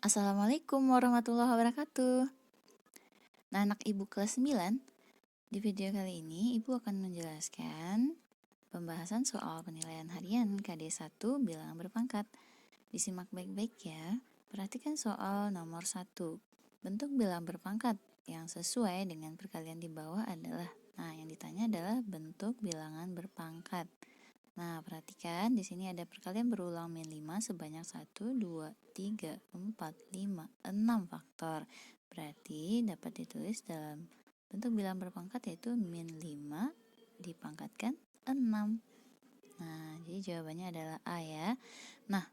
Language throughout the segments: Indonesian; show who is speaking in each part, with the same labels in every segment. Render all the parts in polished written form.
Speaker 1: Assalamualaikum warahmatullahi wabarakatuh. Nah, anak ibu kelas 9, di video kali ini ibu akan menjelaskan pembahasan soal penilaian harian KD1 bilangan berpangkat. Disimak baik-baik ya. Perhatikan soal nomor 1. Bentuk bilangan berpangkat yang sesuai dengan perkalian di bawah adalah, yang ditanya adalah bentuk bilangan berpangkat. Nah, perhatikan di sini ada perkalian berulang min 5 sebanyak 1, 2, 3, 4, 5, 6 faktor. Berarti dapat ditulis dalam bentuk bilangan berpangkat yaitu min 5 dipangkatkan 6. Nah, jadi jawabannya adalah A ya. Nah,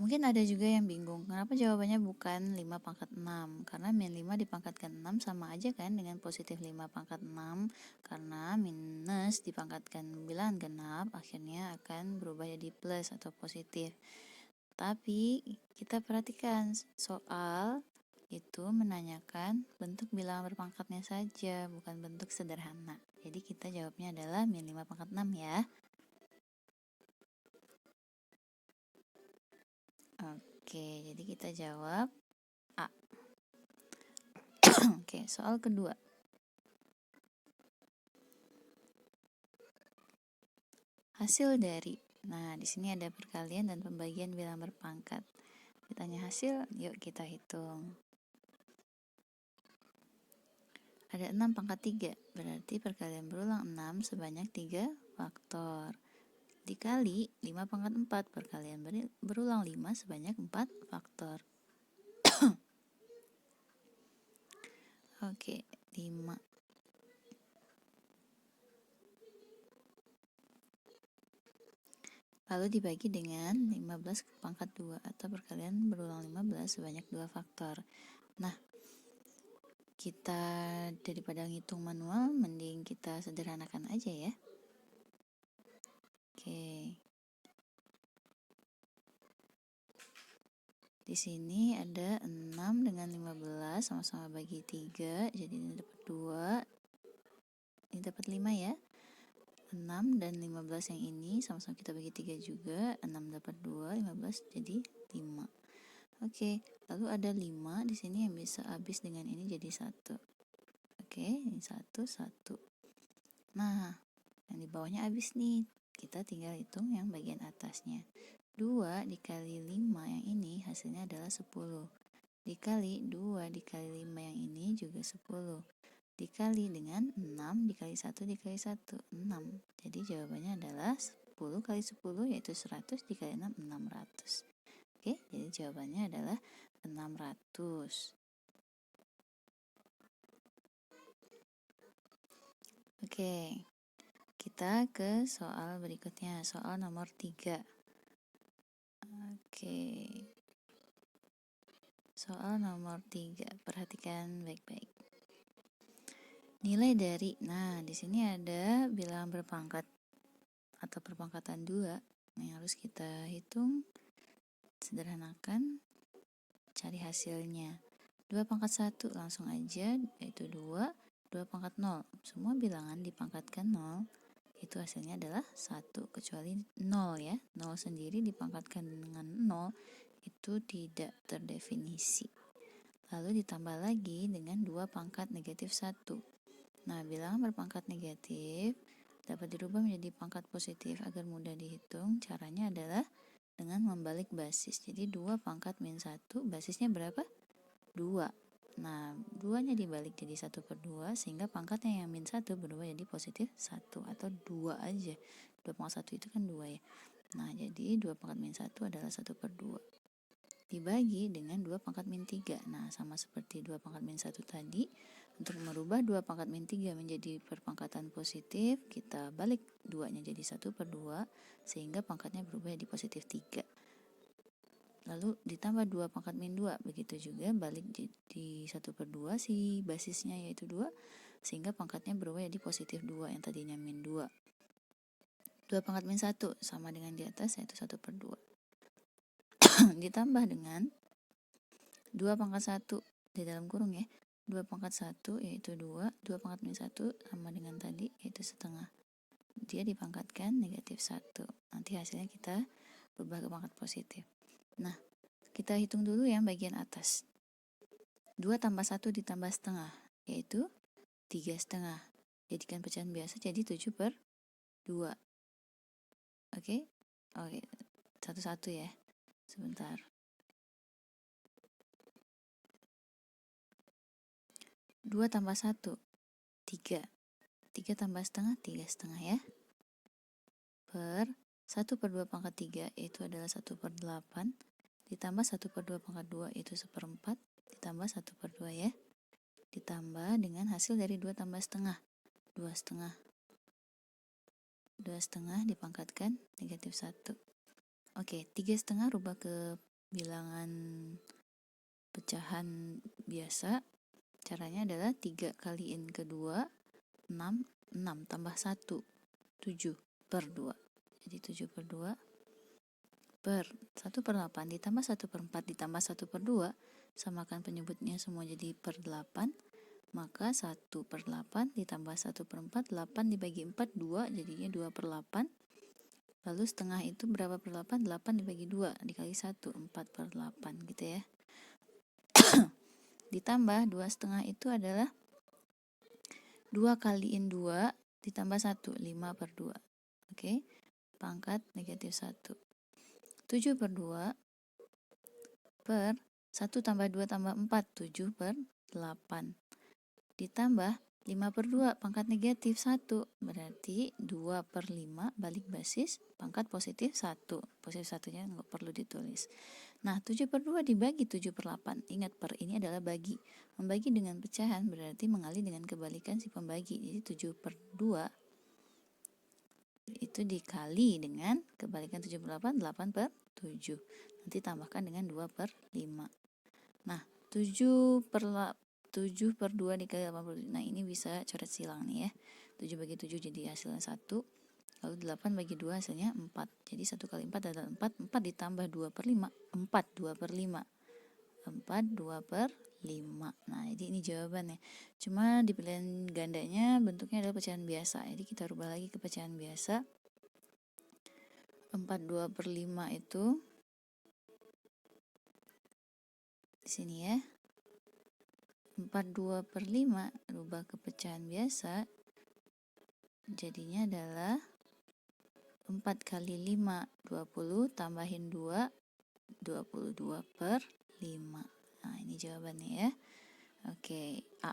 Speaker 1: mungkin ada juga yang bingung, kenapa jawabannya bukan 5 pangkat 6? Karena min 5 dipangkatkan 6 sama aja kan dengan positif 5 pangkat 6. Karena minus dipangkatkan bilangan genap, akhirnya akan berubah jadi plus atau positif. Tapi kita perhatikan soal itu menanyakan bentuk bilangan berpangkatnya saja, bukan bentuk sederhana. Jadi kita jawabnya adalah min 5 pangkat 6 ya. Oke, jadi kita jawab A. Oke, soal kedua. Hasil dari. Nah, di sini ada perkalian dan pembagian bilangan berpangkat. Ditanya hasil, yuk kita hitung. Ada 6 pangkat 3, berarti perkalian berulang 6 sebanyak 3 faktor. Dikali 5 pangkat 4, perkalian berulang 5 sebanyak 4 faktor. Oke, 5. Lalu dibagi dengan 15 pangkat 2 atau perkalian berulang 15 sebanyak 2 faktor. Nah, kita daripada ngitung manual, mending kita sederhanakan aja ya. Oke. Di sini ada 6 dengan 15 sama-sama bagi 3, jadi ini dapat 2. Ini dapat 5 ya. 6 dan 15 yang ini sama-sama kita bagi 3 juga. 6 dapat 2, 15 jadi 5. Oke, lalu ada 5 di sini yang bisa habis dengan ini jadi 1. Oke, ini 1, 1. Nah, yang di bawahnya habis nih. Kita tinggal hitung yang bagian atasnya. 2 dikali 5 yang ini hasilnya adalah 10. Dikali 2 dikali 5 yang ini juga 10. Dikali dengan 6 dikali 1 dikali 1, 6. Jadi jawabannya adalah 10 kali 10 yaitu 100 dikali 6, 600. Oke, jadi jawabannya adalah 600. Oke, kita ke soal berikutnya, soal nomor 3. Oke, soal nomor 3, perhatikan baik-baik. Nilai dari, di sini ada bilangan berpangkat atau perpangkatan 2 yang harus kita hitung, sederhanakan, cari hasilnya. 2 pangkat 1 langsung aja, yaitu 2. 2 pangkat 0, semua bilangan dipangkatkan 0, itu hasilnya adalah 1, kecuali 0 ya. 0 sendiri dipangkatkan dengan 0, itu tidak terdefinisi. Lalu ditambah lagi dengan 2 pangkat negatif 1. Nah, bilangan berpangkat negatif dapat dirubah menjadi pangkat positif agar mudah dihitung. Caranya adalah dengan membalik basis. Jadi 2 pangkat min 1, basisnya berapa? 2. Nah, 2-nya dibalik jadi 1/2 sehingga pangkatnya yang min 1 berubah jadi positif 1 atau 2 aja. 2 pangkat 1 itu kan 2 ya. Nah, jadi 2 pangkat min 1 adalah 1/2. Dibagi dengan 2 pangkat min 3. Nah, sama seperti 2 pangkat min 1 tadi, untuk merubah 2 pangkat min 3 menjadi perpangkatan positif, kita balik 2-nya jadi 1/2 sehingga pangkatnya berubah jadi positif 3. Lalu ditambah 2 pangkat min 2, begitu juga balik di 1/2 si basisnya yaitu 2, sehingga pangkatnya berubah jadi positif 2 yang tadinya min 2. 2 pangkat min 1 sama dengan di atas yaitu 1/2. Ditambah dengan 2 pangkat 1 di dalam kurung ya. 2 pangkat 1 yaitu 2, 2 pangkat min 1 sama dengan tadi yaitu setengah. Dia dipangkatkan negatif 1. Nanti hasilnya kita ubah ke pangkat positif. Nah, Kita hitung dulu yang bagian atas. 2 tambah 1 ditambah setengah, yaitu 3,5. Jadikan pecahan biasa jadi 7/2. Oke? Oke, satu-satu ya. Sebentar. 2 tambah 1, 3. 3 tambah setengah, 3,5 ya. Per 1/2 pangkat 3 itu adalah 1/8. Ditambah 1/2 pangkat 2 itu 1/4. Ditambah 1/2 ya. Ditambah dengan hasil dari 2 tambah setengah. 2,5. 2,5 dipangkatkan negatif 1. Oke, 3,5 rubah ke bilangan pecahan biasa. Caranya adalah 3 kaliin ke 2, 6. 6 tambah 1, 7/2. Jadi 7/2 per 1/8 ditambah 1/4 ditambah 1/2, samakan penyebutnya semua jadi per 8. Maka 1/8 ditambah 1/4, 8 dibagi 4, 2, jadinya 2/8. Lalu setengah itu berapa per 8? 8 dibagi 2 dikali 1, 4/8 gitu ya. Ditambah 2,5 itu adalah 2 kaliin 2 ditambah 1, 5/2. Oke, pangkat negatif 1. 7/2 per 1 tambah 2 tambah 4, 7/8. Ditambah 5/2 pangkat negatif 1, berarti 2/5 balik basis pangkat positif 1. Positif 1-nya nggak perlu ditulis. Nah, 7/2 dibagi 7/8. Ingat, per ini adalah bagi. Membagi dengan pecahan berarti mengalih dengan kebalikan si pembagi. Jadi 7/2 itu dikali dengan kebalikan 7/8, 8/7. Nanti tambahkan dengan 2/5. Nah, 7/2 dikali 80. Nah, ini bisa coret silang nih ya. 7 bagi 7 jadi hasilnya 1. Lalu 8 bagi 2 hasilnya 4. Jadi 1 kali 4 adalah 4. 4 ditambah 2/5. 4 2/5. 4 2/5. Nah, jadi ini jawabannya. Cuma di pilihan gandanya bentuknya adalah pecahan biasa. Jadi kita rubah lagi ke pecahan biasa. 4 2/5 itu di sini ya. 4 2/5 rubah ke pecahan biasa, jadinya adalah 4 kali 5, 20, tambahin 2, 22/5. Nah, ini jawabannya ya. Oke, A.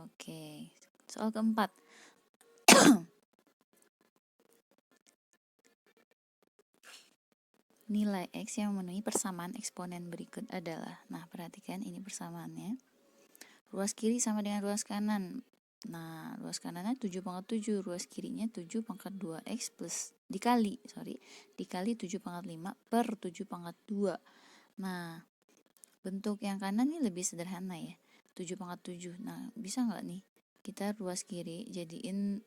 Speaker 1: Oke, soal keempat. Nilai X yang memenuhi persamaan eksponen berikut adalah, nah perhatikan ini persamaannya. Ruas kiri sama dengan ruas kanan. Nah, ruas kanannya 7/7, ruas kirinya 7/2x plus dikali 7/5 per 7/2. Nah, bentuk yang kanan ini lebih sederhana ya, 7/7. Nah, bisa nggak nih kita ruas kiri jadiin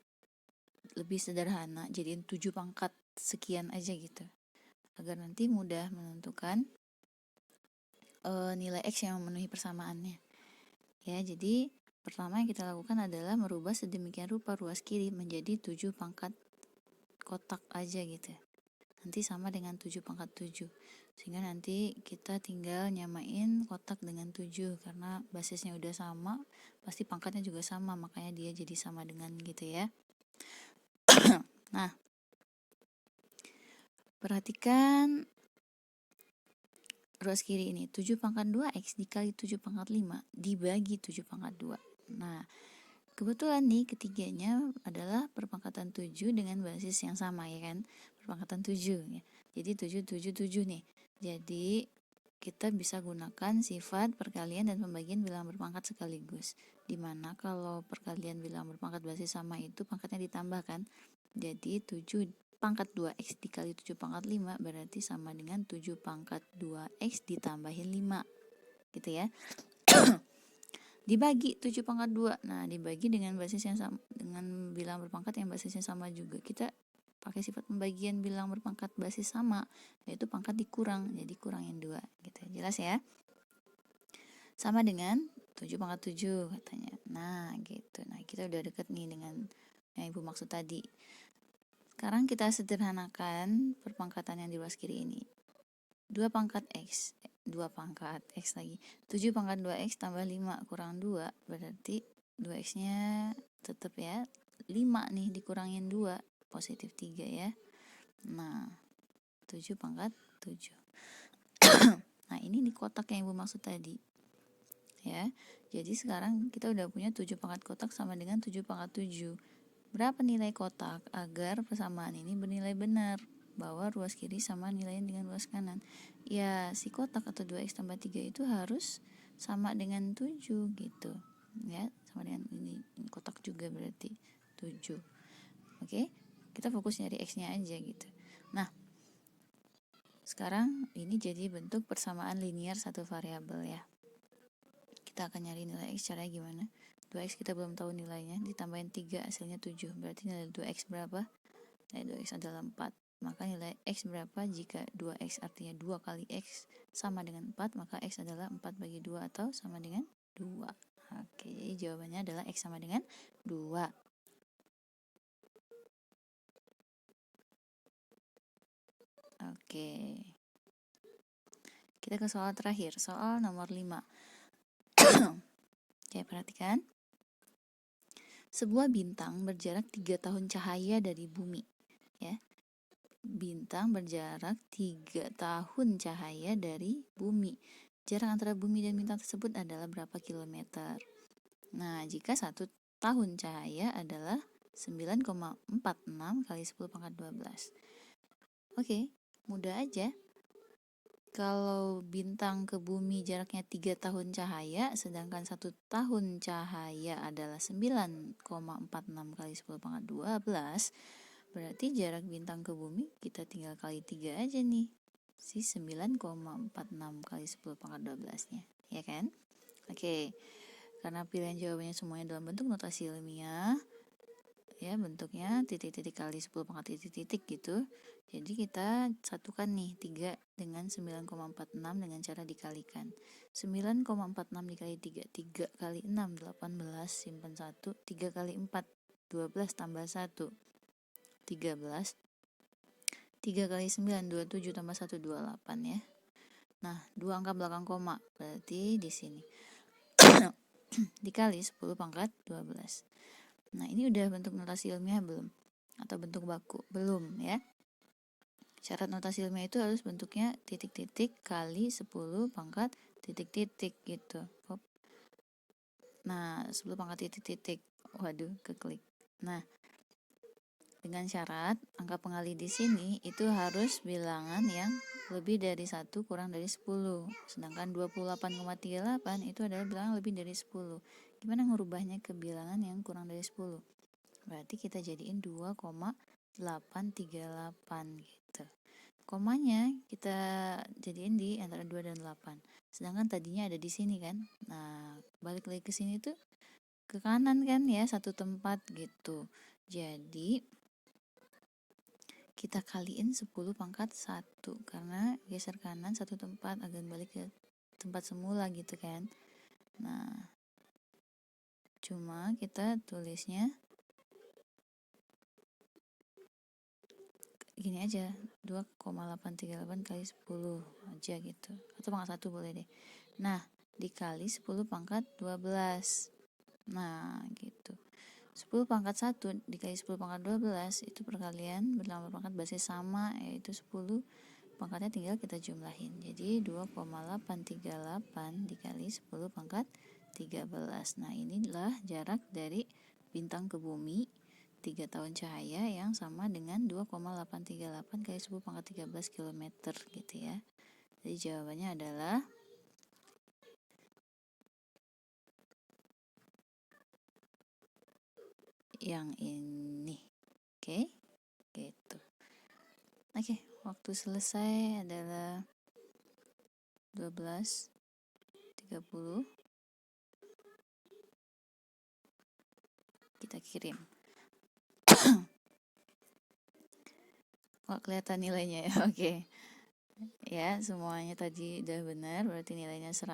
Speaker 1: lebih sederhana, jadiin 7 pangkat sekian aja gitu, agar nanti mudah menentukan nilai X yang memenuhi persamaannya ya. Jadi pertama yang kita lakukan adalah merubah sedemikian rupa ruas kiri menjadi 7 pangkat kotak aja gitu, nanti sama dengan 7/7, sehingga nanti kita tinggal nyamain kotak dengan 7 karena basisnya udah sama, pasti pangkatnya juga sama, makanya dia jadi sama dengan gitu ya. Nah, perhatikan ruas kiri ini 7/2x dikali 7/5 dibagi 7/2. Nah, kebetulan nih ketiganya adalah perpangkatan 7 dengan basis yang sama ya kan, perpangkatan 7 ya. Jadi 7 7 7 nih. Jadi kita bisa gunakan sifat perkalian dan pembagian bilangan berpangkat sekaligus. Dimana kalau perkalian bilangan berpangkat basis sama itu pangkatnya ditambahkan. Jadi 7 pangkat 2x dikali 7/5 berarti sama dengan 7 pangkat 2x ditambahin 5 gitu ya. Dibagi 7/2. Nah, dibagi dengan basis yang sama, dengan bilangan berpangkat yang basisnya sama juga. Kita pakai sifat pembagian bilang berpangkat basis sama, yaitu pangkat dikurang, jadi kurangin 2 gitu. Jelas ya? Sama dengan 7/7 katanya. Nah, gitu. Nah, kita udah deket nih dengan yang Ibu maksud tadi. Sekarang kita sederhanakan perpangkatan yang di ruas kiri ini. 2 pangkat X, 2 pangkat X lagi. 7 pangkat 2X tambah 5 kurang 2, berarti 2X-nya tetap ya 5 nih, dikurangin 2, positif 3 ya. Nah, 7 pangkat 7. Nah, ini di kotak yang Ibu maksud tadi. Ya, jadi sekarang kita udah punya 7 pangkat kotak sama dengan 7 pangkat 7. Berapa nilai kotak agar persamaan ini bernilai benar, bahwa ruas kiri sama nilainya dengan ruas kanan? Ya, si kotak atau 2X tambah 3 itu harus sama dengan 7 gitu. Ya, sama dengan ini kotak juga berarti 7. Oke, kita fokus nyari X-nya aja gitu. Nah, sekarang ini jadi bentuk persamaan linear satu variabel ya. Kita akan nyari nilai X, caranya gimana? 2X kita belum tahu nilainya, ditambahin 3 hasilnya 7. Berarti nilai 2X berapa? Nilai 2X adalah 4. Maka nilai X berapa jika 2X artinya 2 kali X sama dengan 4, maka X adalah 4 bagi 2 atau sama dengan 2. Oke, jadi jawabannya adalah X sama dengan 2. Oke. Kita ke soal terakhir, soal nomor 5. Oke, perhatikan. Sebuah bintang berjarak 3 tahun cahaya dari bumi. Ya. Bintang berjarak 3 tahun cahaya dari bumi. Jarak antara bumi dan bintang tersebut adalah berapa kilometer? Nah, jika 1 tahun cahaya adalah 9,46 kali 10 pangkat 12. Oke, mudah aja. Kalau bintang ke bumi jaraknya 3 tahun cahaya, sedangkan 1 tahun cahaya adalah 9,46 kali 10 pangkat 12, berarti jarak bintang ke bumi kita tinggal kali 3 aja nih. Si 9,46 kali 10 pangkat 12-nya, ya kan? Oke, karena pilihan jawabannya semuanya dalam bentuk notasi ilmiah, ya bentuknya titik-titik kali 10 pangkat titik-titik gitu. Jadi kita satukan nih 3 dengan 9,46 dengan cara dikalikan. 9,46 dikali 3, 3 kali 6, 18, simpan 1, 3 kali 4, 12 tambah 1, 13, 3 kali 9, 27 tambah 1, 28 ya. Nah, 2 angka belakang koma, berarti di sini. Dikali 10 pangkat 12. Nah, ini udah bentuk notasi ilmiah belum? Atau bentuk baku? Belum ya. Syarat notasi ilmiah itu harus bentuknya titik-titik kali 10 pangkat titik-titik gitu. Nah, 10 pangkat titik-titik. Waduh, keklik. Nah, dengan syarat angka pengali di sini itu harus bilangan yang lebih dari 1 kurang dari 10. Sedangkan 28,38 itu adalah bilangan lebih dari 10. Gimana ngerubahnya ke bilangan yang kurang dari 10? Berarti kita jadiin 2,838 gitu. Komanya kita jadiin di antara 2 dan 8. Sedangkan tadinya ada di sini kan. Nah, balik lagi ke sini tuh ke kanan kan ya, satu tempat gitu. Jadi kita kaliin 10 pangkat 1 karena geser kanan satu tempat agar balik ke tempat semula gitu kan. Nah, cuma kita tulisnya gini aja, 2,838 kali 10 aja gitu, atau pangkat 1 boleh deh. Nah, dikali 10 pangkat 12. Nah, gitu. 10 pangkat 1 dikali 10 pangkat 12 itu perkalian bertambah pangkat basis sama, yaitu 10. Pangkatnya tinggal kita jumlahin. Jadi 2,838 dikali 10 pangkat 13. Nah, inilah jarak dari bintang ke bumi 3 tahun cahaya yang sama dengan 2,838 kali 10 pangkat 13 km gitu ya. Jadi jawabannya adalah yang ini. Oke, gitu. Oke, waktu selesai adalah 12.30. Kita kirim. Kok kelihatan nilainya ya? Oke. Ya, semuanya tadi udah benar, berarti nilainya 100.